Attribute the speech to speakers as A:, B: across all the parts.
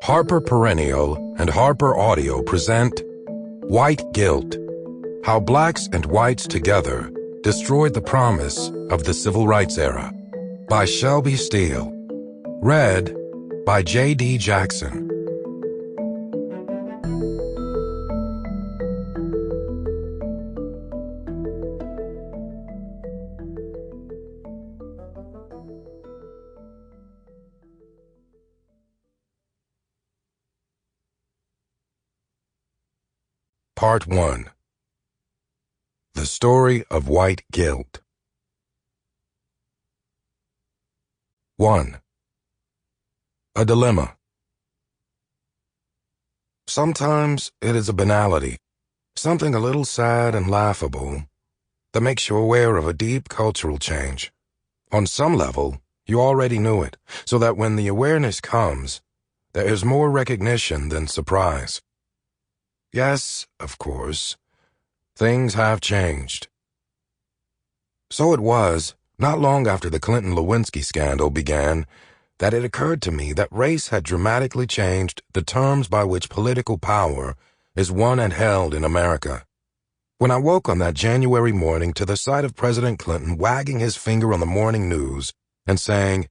A: Harper Perennial and HarperAudio present White Guilt: How Blacks and Whites Together Destroyed the Promise of the Civil Rights Era by Shelby Steele. Read by J.D. Jackson. Part 1. The Story of White Guilt. 1. A Dilemma. Sometimes it is a banality, something a little sad and laughable, that makes you aware of a deep cultural change. On some level, you already knew it, so that when the awareness comes, there is more recognition than surprise. Yes, of course, things have changed. So it was, not long after the Clinton-Lewinsky scandal began, that it occurred to me that race had dramatically changed the terms by which political power is won and held in America. When I woke on that January morning to the sight of President Clinton wagging his finger on the morning news and saying,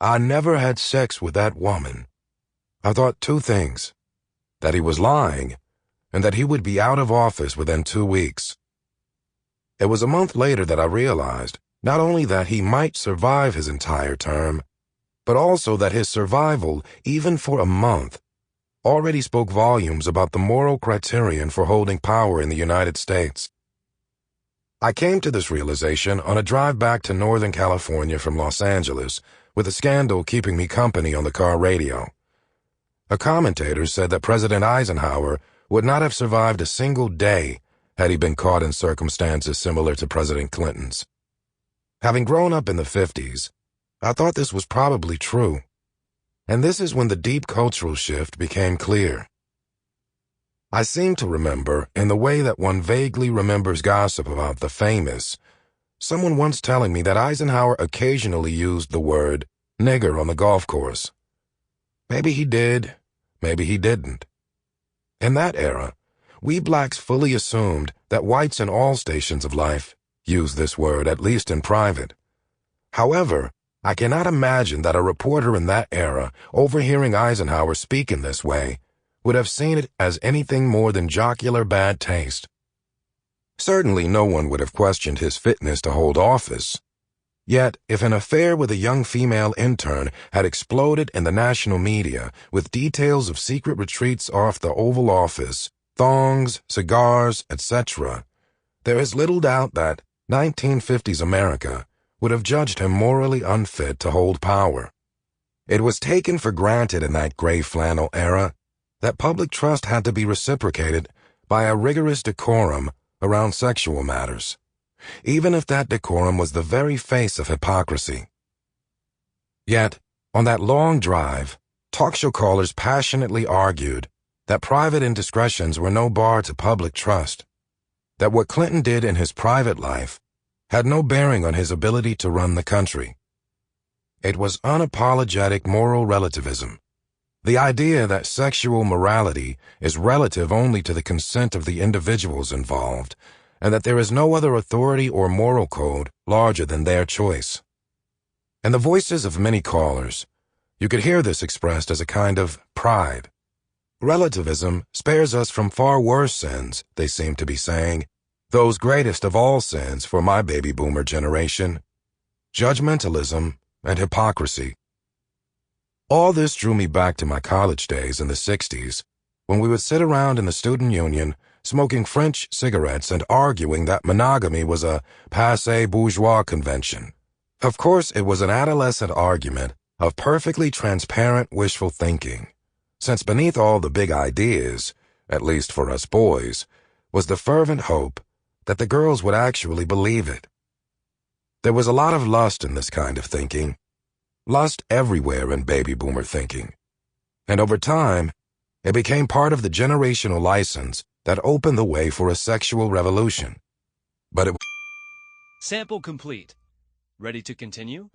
A: "I never had sex with that woman," I thought two things: that he was lying, and that he would be out of office within 2 weeks. It was a month later that I realized not only that he might survive his entire term, but also that his survival, even for a month, already spoke volumes about the moral criterion for holding power in the United States. I came to this realization on a drive back to Northern California from Los Angeles, with a scandal keeping me company on the car radio. A commentator said that President Eisenhower would not have survived a single day had he been caught in circumstances similar to President Clinton's. Having grown up in the 50s, I thought this was probably true. And this is when the deep cultural shift became clear. I seem to remember, in the way that one vaguely remembers gossip about the famous, someone once telling me that Eisenhower occasionally used the word nigger on the golf course. Maybe he did, maybe he didn't. In that era, we blacks fully assumed that whites in all stations of life used this word, at least in private. However, I cannot imagine that a reporter in that era, overhearing Eisenhower speak in this way, would have seen it as anything more than jocular bad taste. Certainly no one would have questioned his fitness to hold office. Yet, if an affair with a young female intern had exploded in the national media with details of secret retreats off the Oval Office, thongs, cigars, etc., there is little doubt that 1950s America would have judged him morally unfit to hold power. It was taken for granted in that gray flannel era that public trust had to be reciprocated by a rigorous decorum around sexual matters, even if that decorum was the very face of hypocrisy. Yet, on that long drive, talk show callers passionately argued that private indiscretions were no bar to public trust, that what Clinton did in his private life had no bearing on his ability to run the country. It was unapologetic moral relativism, the idea that sexual morality is relative only to the consent of the individuals involved, and that there is no other authority or moral code larger than their choice. In the voices of many callers, you could hear this expressed as a kind of pride. Relativism spares us from far worse sins, they seem to be saying, those greatest of all sins for my baby boomer generation: judgmentalism and hypocrisy. All this drew me back to my college days in the 60s, when we would sit around in the student union smoking French cigarettes and arguing that monogamy was a passé bourgeois convention. Of course, it was an adolescent argument of perfectly transparent wishful thinking, since beneath all the big ideas, at least for us boys, was the fervent hope that the girls would actually believe it. There was a lot of lust in this kind of thinking, lust everywhere in baby boomer thinking, and over time, it became part of the generational license that opened the way for a sexual revolution. But it...
B: Sample complete. Ready to continue?